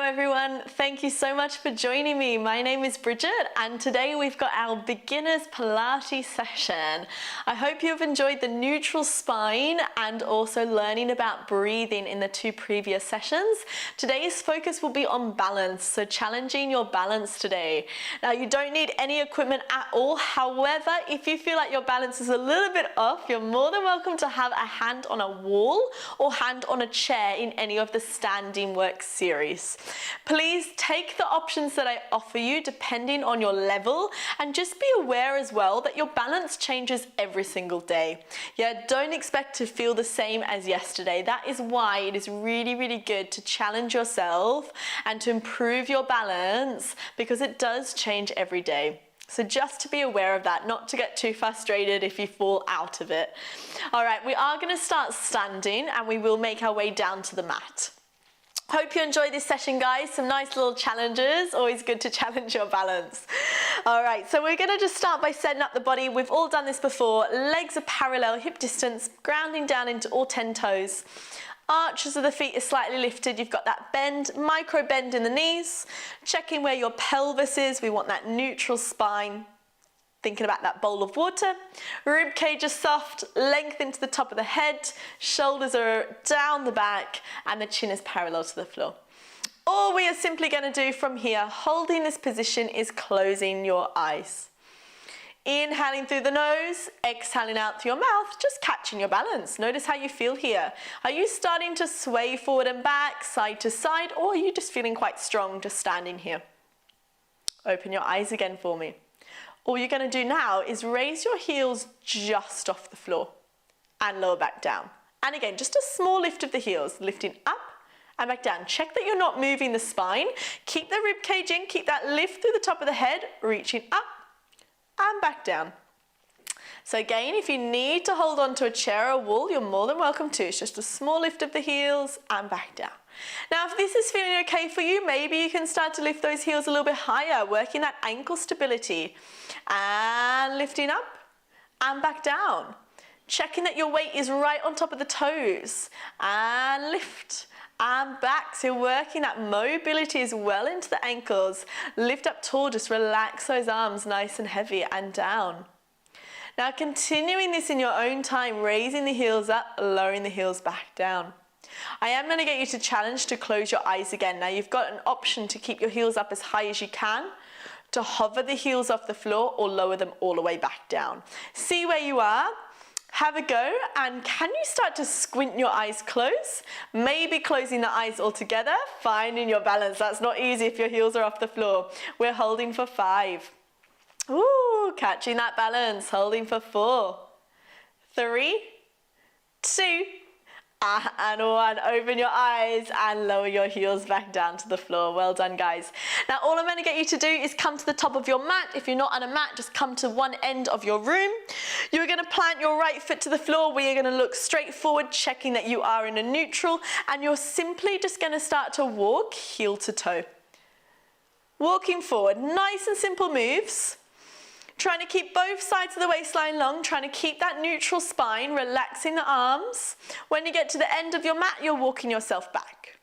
everyone. Thank you so much for joining me. My name is Bridget and today we've got our beginners Pilates session. I hope you've enjoyed the neutral spine and also learning about breathing in the two previous sessions. Today's focus will be on balance, so challenging your balance today. Now you don't need any equipment at all. However, if you feel like your balance is a little bit off, you're more than welcome to have a hand on a wall or hand on a chair in any of the standing work series. Please take the options that I offer you depending on your level, and just be aware as well that your balance changes every single day. Yeah, don't expect to feel the same as yesterday. That is why it is really good to challenge yourself and to improve your balance, because it does change every day. So just to be aware of that, not to get too frustrated if you fall out of it. All right, we are going to start standing and we will make our way down to the mat. Hope you enjoyed this session, guys. Some nice little challenges. Always good to challenge your balance. All right, so we're going to just start by setting up the body. We've all done this before. Legs are parallel, hip distance, grounding down into all 10 toes. Arches of the feet are slightly lifted. You've got that bend, micro bend in the knees. Checking where your pelvis is. We want that neutral spine. Thinking about that bowl of water. Rib cage is soft, length into the top of the head, shoulders are down the back, and the chin is parallel to the floor. All we are simply going to do from here, holding this position, is closing your eyes. Inhaling through the nose, exhaling out through your mouth, just catching your balance. Notice how you feel here. Are you starting to sway forward and back, side to side, or are you just feeling quite strong just standing here? Open your eyes again for me. All you're going to do now is raise your heels just off the floor and lower back down. And again, just a small lift of the heels, lifting up and back down. Check that you're not moving the spine. Keep the rib cage in, keep that lift through the top of the head, reaching up and back down. So again, if you need to hold on to a chair or a wall, you're more than welcome to. It's just a small lift of the heels and back down. Now, if this is feeling okay for you, maybe you can start to lift those heels a little bit higher, working that ankle stability. And lifting up and back down. Checking that your weight is right on top of the toes. And lift and back. So you're working that mobility as well into the ankles. Lift up tall, just relax those arms nice and heavy, and down. Now continuing this in your own time, raising the heels up, lowering the heels back down. I am going to get you to challenge to close your eyes again. Now you've got an option to keep your heels up as high as you can, to hover the heels off the floor, or lower them all the way back down. See where you are, have a go, and can you start to squint your eyes close? Maybe closing the eyes altogether, finding your balance. That's not easy if your heels are off the floor. We're holding for 5. Ooh, catching that balance, holding for 4, 3, 2, and 1. Open your eyes and lower your heels back down to the floor. Well done, guys. Now all I'm going to get you to do is come to the top of your mat. If you're not on a mat, just come to one end of your room. You're going to plant your right foot to the floor, where you're going to look straight forward, checking that you are in a neutral, and you're simply just going to start to walk heel to toe. Walking forward, nice and simple moves. Trying to keep both sides of the waistline long, trying to keep that neutral spine, relaxing the arms. When you get to the end of your mat, you're walking yourself back.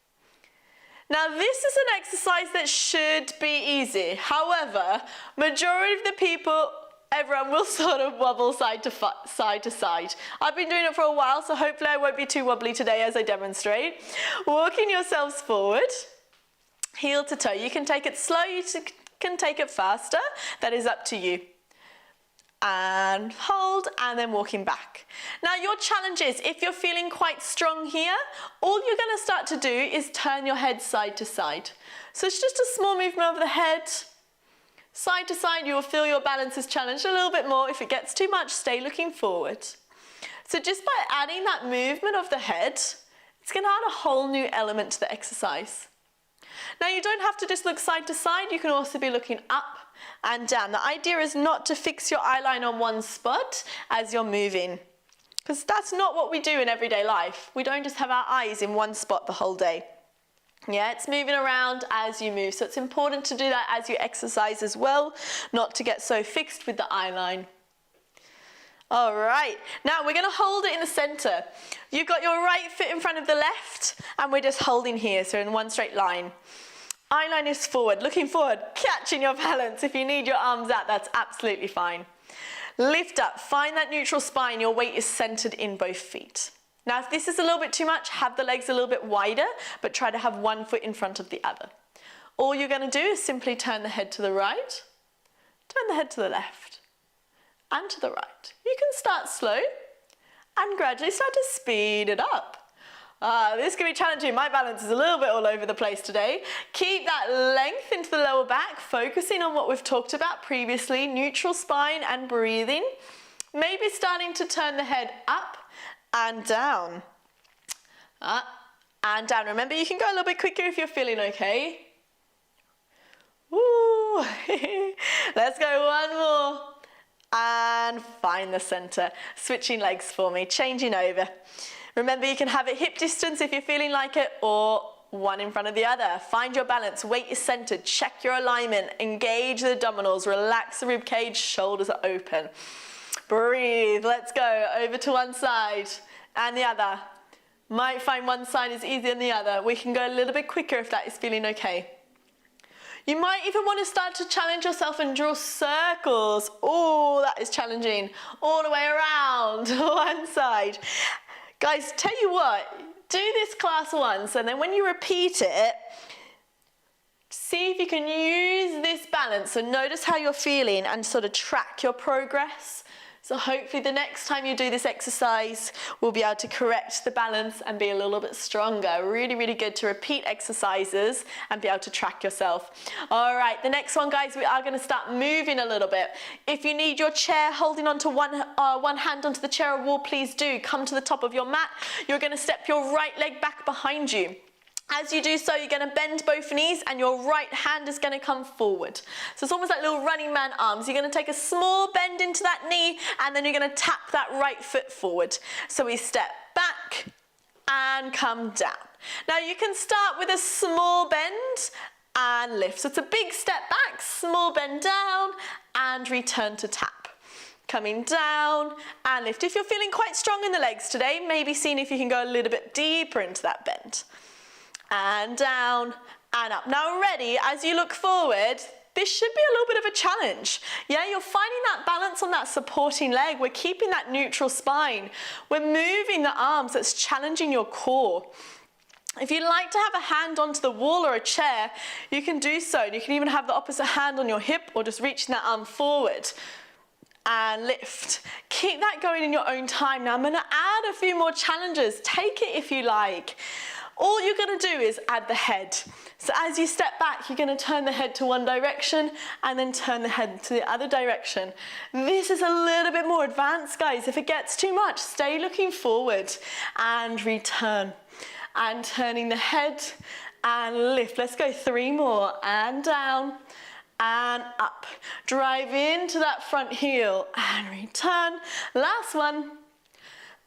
Now this is an exercise that should be easy. However, majority of the people, everyone will sort of wobble side to side. I've been doing it for a while, so hopefully I won't be too wobbly today as I demonstrate. Walking yourselves forward, heel to toe. You can take it slow, you can take it faster. That is up to you. And hold, and then walking back. Now your challenge is, if you're feeling quite strong here, all you're going to start to do is turn your head side to side. So it's just a small movement over the head. Side to side, you will feel your balance is challenged a little bit more. If it gets too much, stay looking forward. So just by adding that movement of the head, it's going to add a whole new element to the exercise. Now you don't have to just look side to side, you can also be looking up and down. The idea is not to fix your eye line on one spot as you're moving, because that's not what we do in everyday life. We don't just have our eyes in one spot the whole day. Yeah, it's moving around as you move, so it's important to do that as you exercise as well, not to get so fixed with the eye line. All right, now we're going to hold it in the center. You've got your right foot in front of the left, and we're just holding here, so in one straight line. Eye line is forward, looking forward, catching your balance. If you need your arms out, that's absolutely fine. Lift up, find that neutral spine. Your weight is centered in both feet. Now, if this is a little bit too much, have the legs a little bit wider, but try to have one foot in front of the other. All you're going to do is simply turn the head to the right, turn the head to the left, and to the right. You can start slow and gradually start to speed it up. This can be challenging. My balance is a little bit all over the place today. Keep that length into the lower back, focusing on what we've talked about previously, neutral spine and breathing. Maybe starting to turn the head up and down. Up and down. Remember, you can go a little bit quicker if you're feeling okay. Woo. Let's go one more. And find the center. Switching legs for me, changing over. Remember, you can have it hip distance if you're feeling like it, or one in front of the other. Find your balance, weight is centered, check your alignment, engage the abdominals, relax the rib cage, shoulders are open. Breathe, let's go, over to one side and the other. Might find one side is easier than the other. We can go a little bit quicker if that is feeling okay. You might even want to start to challenge yourself and draw circles. Oh, that is challenging. All the way around, one side. Guys, tell you what, do this class once, and then when you repeat it, see if you can use this balance. So notice how you're feeling and sort of track your progress. So hopefully the next time you do this exercise, we'll be able to correct the balance and be a little bit stronger. Really, really good to repeat exercises and be able to track yourself. All right, the next one, guys, we are going to start moving a little bit. If you need your chair, holding onto one hand onto the chair or wall, please do. Come to the top of your mat. You're going to step your right leg back behind you. As you do so, you're going to bend both knees and your right hand is going to come forward. So it's almost like little running man arms. You're going to take a small bend into that knee and then you're going to tap that right foot forward. So we step back and come down. Now you can start with a small bend and lift. So it's a big step back, small bend down and return to tap. Coming down and lift. If you're feeling quite strong in the legs today, maybe seeing if you can go a little bit deeper into that bend. And down and up. Now already, as you look forward, this should be a little bit of a challenge. Yeah, you're finding that balance on that supporting leg. We're keeping that neutral spine. We're moving the arms. That's challenging your core. If you'd like to have a hand onto the wall or a chair, you can do so. You can even have the opposite hand on your hip or just reaching that arm forward. And lift. Keep that going in your own time. Now I'm going to add a few more challenges. Take it if you like. All you're going to do is add the head. So as you step back, you're going to turn the head to one direction and then turn the head to the other direction. This is a little bit more advanced, guys. If it gets too much, stay looking forward and return. And turning the head and lift. Let's go 3 more. And down and up. Drive into that front heel and return. Last one.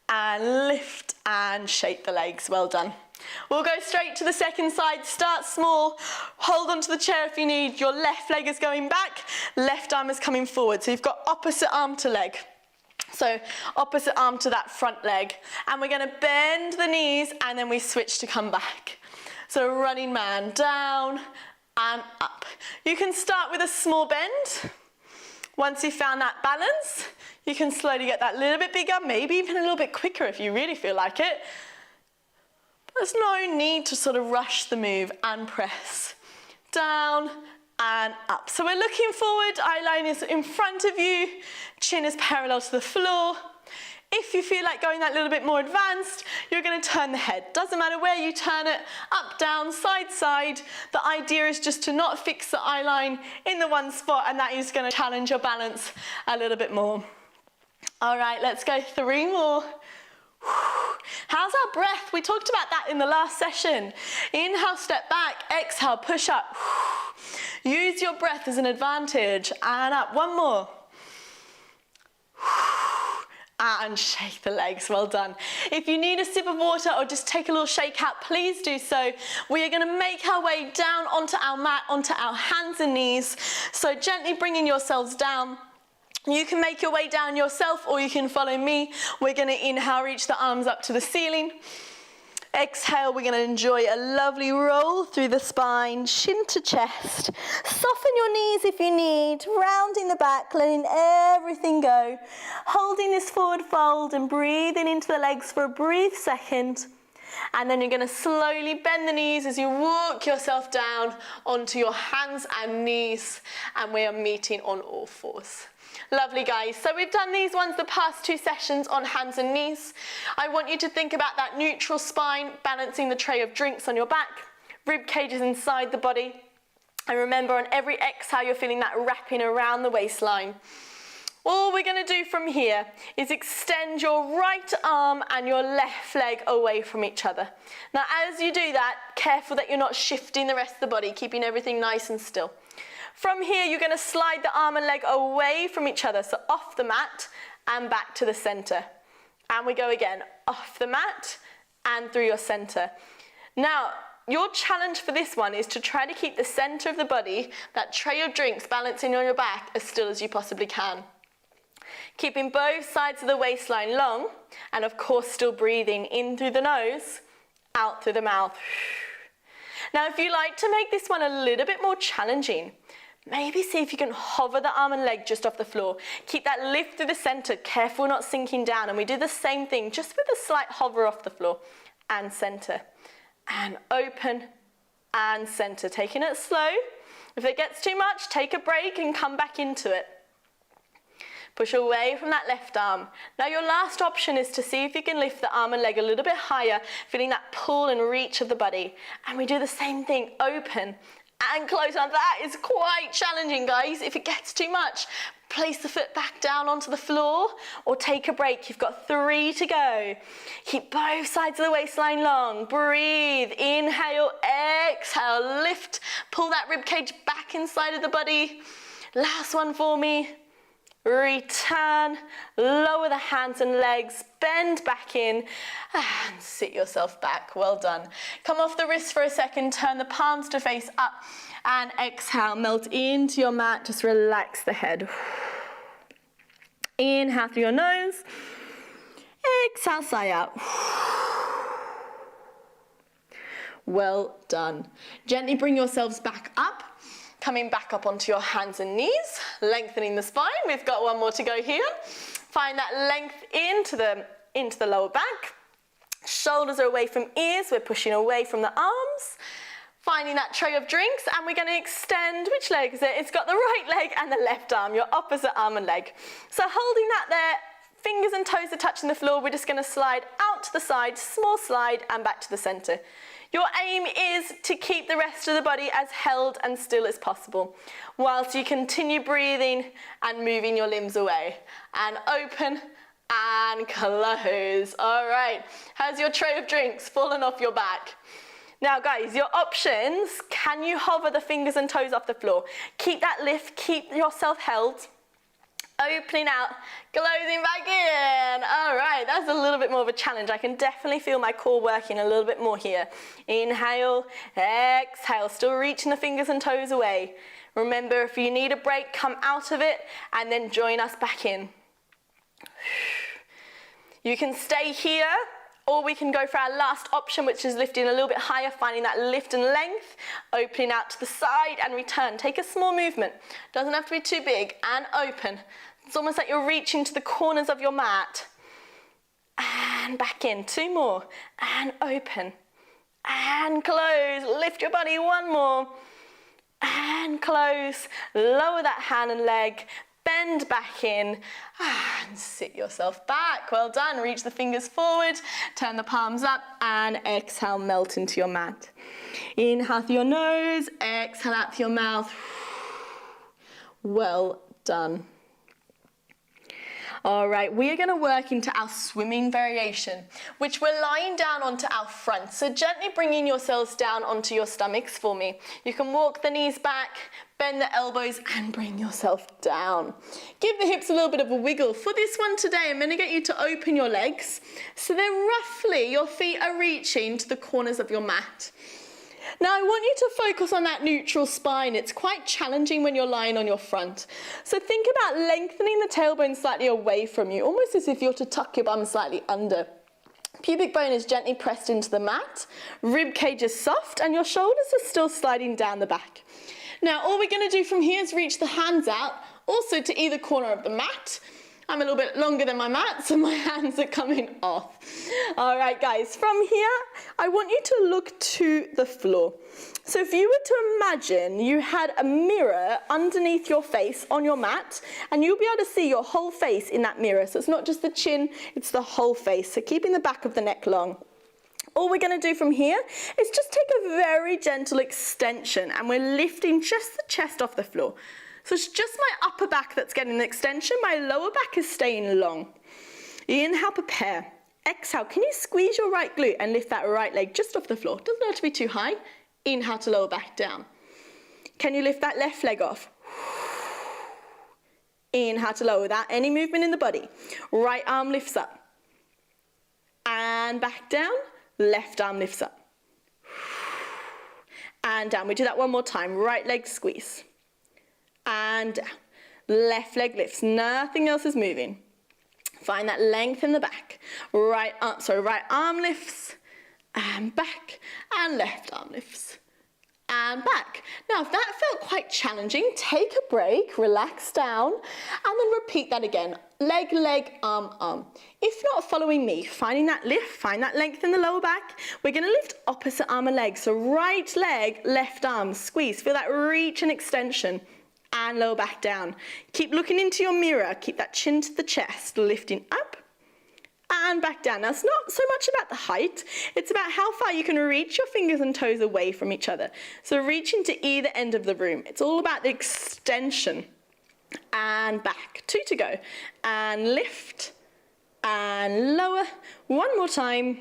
And lift and shake the legs. Well done. We'll go straight to the second side. Start small. Hold onto the chair if you need. Your left leg is going back. Left arm is coming forward. So you've got opposite arm to leg. So opposite arm to that front leg. And we're going to bend the knees and then we switch to come back. So running man, down and up. You can start with a small bend. Once you've found that balance, you can slowly get that little bit bigger, maybe even a little bit quicker if you really feel like it. There's no need to sort of rush the move and press. Down and up. So we're looking forward, eye line is in front of you, chin is parallel to the floor. If you feel like going that little bit more advanced, you're going to turn the head. Doesn't matter where you turn it, up, down, side, side. The idea is just to not fix the eye line in the one spot, and that is going to challenge your balance a little bit more. All right, let's go 3 more. How's our breath? We talked about that in the last session. Inhale, step back. Exhale, push up. Use your breath as an advantage. And up. 1 more. And shake the legs. Well done. If you need a sip of water or just take a little shake out, please do so. We are going to make our way down onto our mat, onto our hands and knees. So gently bringing yourselves down. You can make your way down yourself or you can follow me. We're going to inhale, reach the arms up to the ceiling. Exhale, we're going to enjoy a lovely roll through the spine, shin to chest. Soften your knees if you need, rounding the back, letting everything go. Holding this forward fold and breathing into the legs for a brief second. And then you're going to slowly bend the knees as you walk yourself down onto your hands and knees. And we are meeting on all fours. Lovely, guys. So we've done these ones the past 2 sessions on hands and knees. I want you to think about that neutral spine, balancing the tray of drinks on your back, rib cages inside the body. And remember, on every exhale, you're feeling that wrapping around the waistline. All we're going to do from here is extend your right arm and your left leg away from each other. Now, as you do that, careful that you're not shifting the rest of the body, keeping everything nice and still. From here, you're going to slide the arm and leg away from each other, so off the mat and back to the center. And we go again, off the mat and through your center. Now, your challenge for this one is to try to keep the center of the body, that tray of drinks balancing on your back, as still as you possibly can. Keeping both sides of the waistline long, and of course still breathing in through the nose, out through the mouth. Now, if you like to make this one a little bit more challenging, maybe see if you can hover the arm and leg just off the floor. Keep that lift through the center, careful not sinking down. And we do the same thing, just with a slight hover off the floor. And center. And open and center. Taking it slow. If it gets too much, take a break and come back into it. Push away from that left arm. Now your last option is to see if you can lift the arm and leg a little bit higher, feeling that pull and reach of the body. And we do the same thing, open and close. Now that is quite challenging, guys. If it gets too much, place the foot back down onto the floor or take a break. You've got 3 to go. Keep both sides of the waistline long. Breathe, inhale, exhale, lift. Pull that rib cage back inside of the body. Last one for me. Return, lower the hands and legs, bend back in, and sit yourself back. Well done. Come off the wrists for a second, turn the palms to face up, and exhale, melt into your mat, just relax the head. Inhale through your nose, exhale, sigh out. Well done. Gently bring yourselves back up. Coming back up onto your hands and knees, lengthening the spine. We've got one more to go here. Find that length into the lower back. Shoulders are away from ears. We're pushing away from the arms. Finding that tray of drinks, and we're going to extend, which leg is it? It's got the right leg and the left arm, your opposite arm and leg. So holding that there, fingers and toes are touching the floor. We're just going to slide out to the side, small slide, and back to the center. Your aim is to keep the rest of the body as held and still as possible, whilst you continue breathing and moving your limbs away. And open and close. All right, how's your tray of drinks fallen off your back? Now guys, your options, can you hover the fingers and toes off the floor? Keep that lift, keep yourself held. Opening out, closing back in. All right, that's a little bit more of a challenge. I can definitely feel my core working a little bit more here. Inhale, exhale, still reaching the fingers and toes away. Remember, if you need a break, come out of it and then join us back in. You can stay here, or we can go for our last option, which is lifting a little bit higher, finding that lift and length, opening out to the side and return. Take a small movement. Doesn't have to be too big, and open. It's almost like you're reaching to the corners of your mat. And back in, 2 more, and open, and close. Lift your body, 1 more, and close. Lower that hand and leg. Bend back in and sit yourself back. Well done. Reach the fingers forward, turn the palms up, and exhale, melt into your mat. Inhale through your nose, exhale out through your mouth. Well done. All right, we are going to work into our swimming variation, which we're lying down onto our front. So gently bringing yourselves down onto your stomachs for me. You can walk the knees back, bend the elbows, and bring yourself down. Give the hips a little bit of a wiggle. For this one today, I'm going to get you to open your legs. So they're roughly, your feet are reaching to the corners of your mat. Now I want you to focus on that neutral spine. It's quite challenging when you're lying on your front. So think about lengthening the tailbone slightly away from you, almost as if you're to tuck your bum slightly under. Pubic bone is gently pressed into the mat, rib cage is soft, and your shoulders are still sliding down the back. Now, all we're going to do from here is reach the hands out, also to either corner of the mat. I'm a little bit longer than my mat, so my hands are coming off. All right, guys, from here, I want you to look to the floor. So if you were to imagine you had a mirror underneath your face on your mat, and you'll be able to see your whole face in that mirror. So it's not just the chin, it's the whole face. So keeping the back of the neck long. All we're going to do from here is just take a very gentle extension, and we're lifting just the chest off the floor. So it's just my upper back that's getting an extension. My lower back is staying long. Inhale, prepare. Exhale, can you squeeze your right glute and lift that right leg just off the floor? Doesn't have to be too high. Inhale to lower back down. Can you lift that left leg off? Inhale to lower without any movement in the body. Right arm lifts up. And back down. Left arm lifts up. And down. We do that one more time. Right leg squeeze. And down. Left leg lifts. Nothing else is moving. Find that length in the back. Right arm lifts. And back. And left arm lifts. And back. Now, if that felt quite challenging, take a break, relax down, and then repeat that again. Leg, leg, arm, arm. If not following me, finding that lift, find that length in the lower back. We're going to lift opposite arm and leg. So right leg, left arm, squeeze. Feel that reach and extension. And lower back down. Keep looking into your mirror. Keep that chin to the chest, lifting up and back down. Now, it's not so much about the height. It's about how far you can reach your fingers and toes away from each other. So reaching to either end of the room. It's all about the extension. And back. 2 to go. And lift and lower. One more time.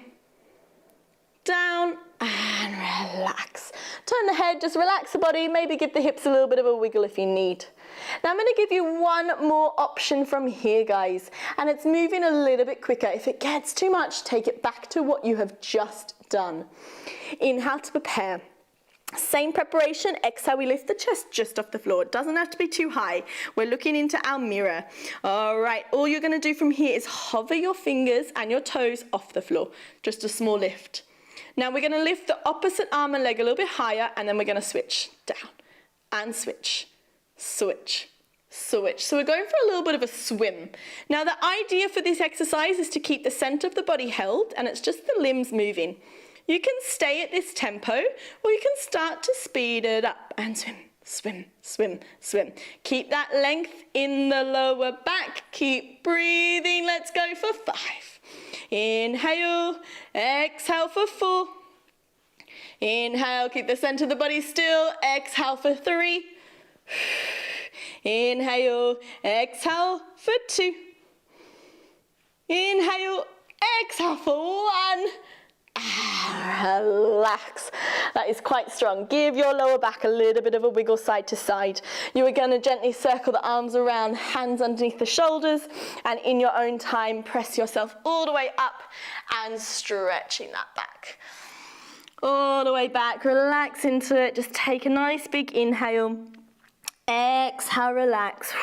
Down and relax. Turn the head, just relax the body, maybe give the hips a little bit of a wiggle if you need. Now I'm going to give you one more option from here, guys, and it's moving a little bit quicker. If it gets too much, take it back to what you have just done. Inhale to prepare. Same preparation, exhale, we lift the chest just off the floor. It doesn't have to be too high. We're looking into our mirror. All right, all you're going to do from here is hover your fingers and your toes off the floor. Just a small lift. Now we're going to lift the opposite arm and leg a little bit higher, and then we're going to switch down and switch, switch, switch. So we're going for a little bit of a swim. Now the idea for this exercise is to keep the center of the body held, and it's just the limbs moving. You can stay at this tempo, or you can start to speed it up and swim, swim, swim, swim. Keep that length in the lower back. Keep breathing. Let's go for 5. Inhale, exhale for 4. Inhale, keep the center of the body still. Exhale for 3. Inhale, exhale for 2. Inhale, exhale for 1. And relax. That is quite strong. Give your lower back a little bit of a wiggle side to side. You are going to gently circle the arms around, hands underneath the shoulders, and in your own time, press yourself all the way up and stretching that back. All the way back, relax into it. Just take a nice big inhale. Exhale, relax.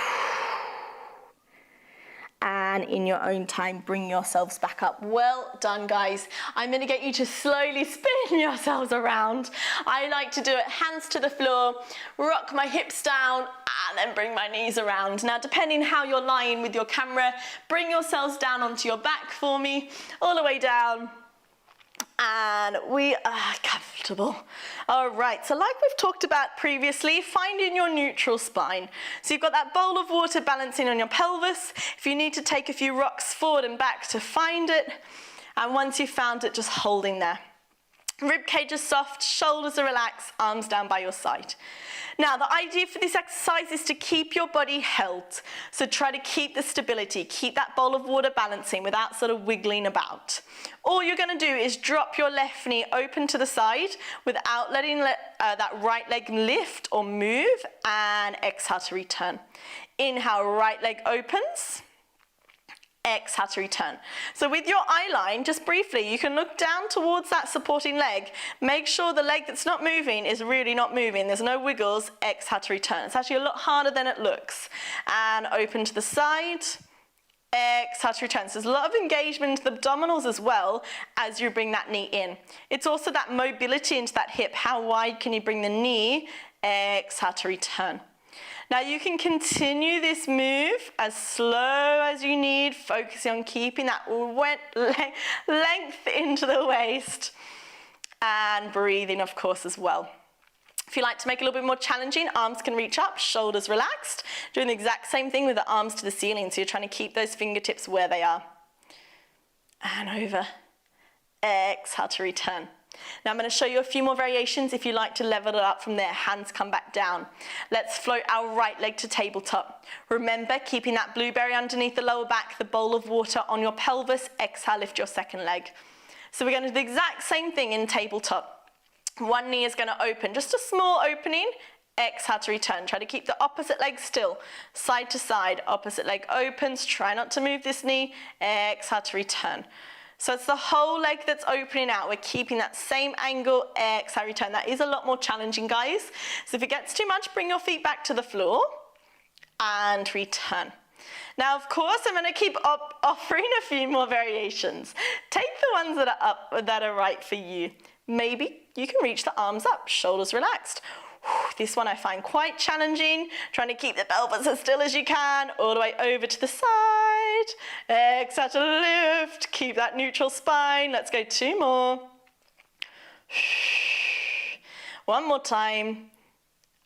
And in your own time, bring yourselves back up. Well done, guys. I'm going to get you to slowly spin yourselves around. I like to do it hands to the floor, rock my hips down, and then bring my knees around. Now, depending how you're lying with your camera, bring yourselves down onto your back for me, all the way down. And we are comfortable. All right, so like we've talked about previously, finding your neutral spine. So you've got that bowl of water balancing on your pelvis. If you need to take a few rocks forward and back to find it, and once you've found it, just holding there. Rib cage is soft, shoulders are relaxed, arms down by your side. Now, the idea for this exercise is to keep your body held. So try to keep the stability, keep that bowl of water balancing without sort of wiggling about. All you're going to do is drop your left knee open to the side without letting that right leg lift or move, and exhale to return. Inhale, right leg opens. Exhale to return. So with your eye line, just briefly, you can look down towards that supporting leg. Make sure the leg that's not moving is really not moving. There's no wiggles. Exhale to return. It's actually a lot harder than it looks. And open to the side. Exhale to return. So there's a lot of engagement into the abdominals as well as you bring that knee in. It's also that mobility into that hip. How wide can you bring the knee? Exhale to return. Now you can continue this move as slow as you need, focusing on keeping that length into the waist and breathing, of course, as well. If you like to make it a little bit more challenging, arms can reach up, shoulders relaxed. Doing the exact same thing with the arms to the ceiling. So you're trying to keep those fingertips where they are. And over. Exhale to return. Now I'm going to show you a few more variations. If you like to level it up from there, hands come back down. Let's float our right leg to tabletop. Remember, keeping that blueberry underneath the lower back, the bowl of water on your pelvis. Exhale, lift your second leg. So we're going to do the exact same thing in tabletop. One knee is going to open, just a small opening. Exhale to return. Try to keep the opposite leg still. Side to side, opposite leg opens. Try not to move this knee. Exhale to return. So it's the whole leg that's opening out. We're keeping that same angle. Exhale, return. That is a lot more challenging, guys. So if it gets too much, bring your feet back to the floor and return. Now, of course, I'm going to keep offering a few more variations. Take the ones that are up, that are right for you. Maybe you can reach the arms up, shoulders relaxed. This one I find quite challenging, trying to keep the pelvis as still as you can, all the way over to the side. Exhale to lift, keep that neutral spine. Let's go 2 more. One more time.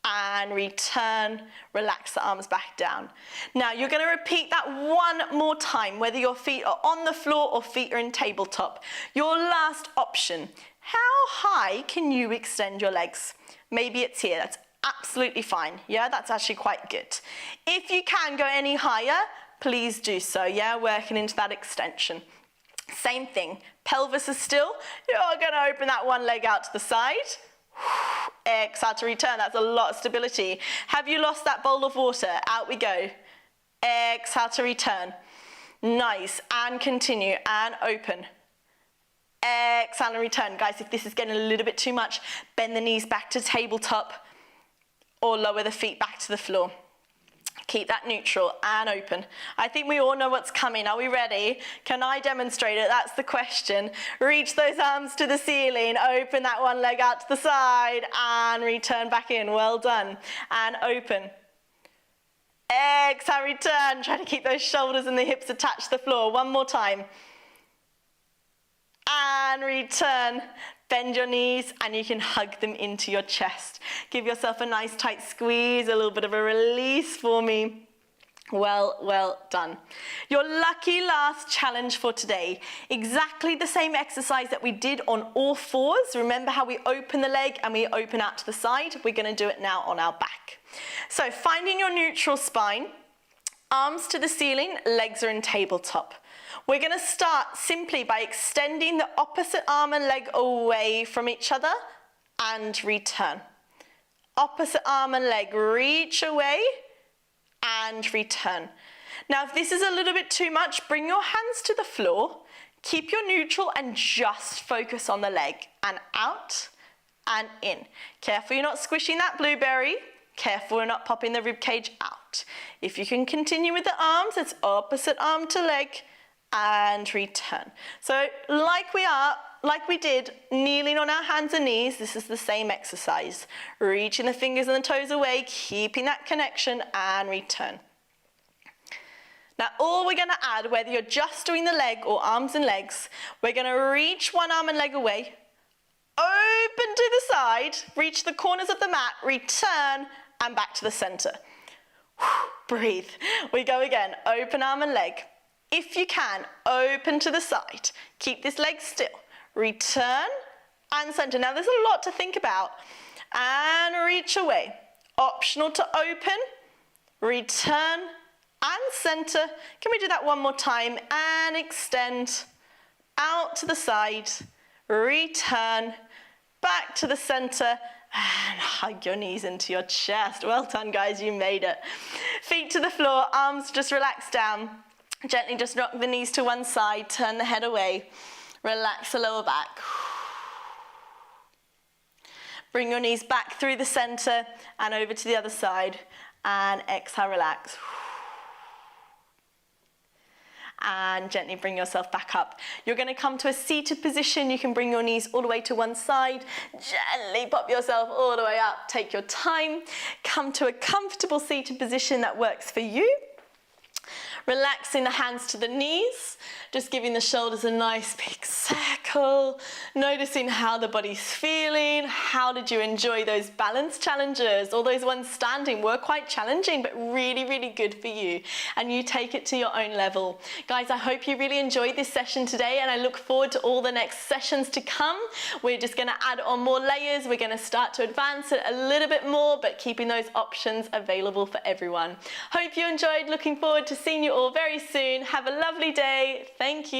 And return, relax the arms back down. Now you're going to repeat that one more time, whether your feet are on the floor or feet are in tabletop. Your last option. How high can you extend your legs? Maybe it's here, that's absolutely fine. Yeah, that's actually quite good. If you can go any higher, please do so. Yeah, working into that extension. Same thing, pelvis is still. You're going to open that one leg out to the side. Exhale to return. That's a lot of stability. Have you lost that bowl of water? Out we go. Exhale to return. Nice. And continue. And open. Exhale and return. Guys, if this is getting a little bit too much, bend the knees back to tabletop or lower the feet back to the floor. Keep that neutral and open. I think we all know what's coming. Are we ready? Can I demonstrate it? That's the question. Reach those arms to the ceiling. Open that one leg out to the side and return back in. Well done. And open. Exhale, return. Try to keep those shoulders and the hips attached to the floor. One more time. And return. Bend your knees and you can hug them into your chest. Give yourself a nice tight squeeze, a little bit of a release for me. Well done. Your lucky last challenge for today. Exactly the same exercise that we did on all fours. Remember how we open the leg and we open out to the side? We're going to do it now on our back. So finding your neutral spine, arms to the ceiling, legs are in tabletop. We're going to start simply by extending the opposite arm and leg away from each other and return. Opposite arm and leg, reach away and return. Now, if this is a little bit too much, bring your hands to the floor, keep your neutral and just focus on the leg and out and in. Careful you're not squishing that blueberry. Careful you're not popping the rib cage out. If you can continue with the arms, it's opposite arm to leg and return. So like we did, kneeling on our hands and knees, this is the same exercise. Reaching the fingers and the toes away, keeping that connection and return. Now all we're going to add, whether you're just doing the leg or arms and legs, we're going to reach one arm and leg away, open to the side, reach the corners of the mat, return and back to the center. Breathe. We go again, open arm and leg. If you can, open to the side. Keep this leg still. Return and center. Now there's a lot to think about. And reach away. Optional to open, return and center. Can we do that one more time? And extend out to the side, return, back to the center, and hug your knees into your chest. Well done, guys, you made it. Feet to the floor, arms just relax down. Gently just rock the knees to one side, turn the head away, relax the lower back. Bring your knees back through the center and over to the other side and exhale, relax. and gently bring yourself back up. You're going to come to a seated position. You can bring your knees all the way to one side, gently pop yourself all the way up. Take your time. Come to a comfortable seated position that works for you. Relaxing the hands to the knees, just giving the shoulders a nice big circle, noticing how the body's feeling. How did you enjoy those balance challenges? All those ones standing were quite challenging, but really, really good for you. And you take it to your own level. Guys, I hope you really enjoyed this session today, and I look forward to all the next sessions to come. We're just gonna add on more layers. We're gonna start to advance it a little bit more, but keeping those options available for everyone. Hope you enjoyed. Looking forward to seeing you all very soon. Have a lovely day. Thank you.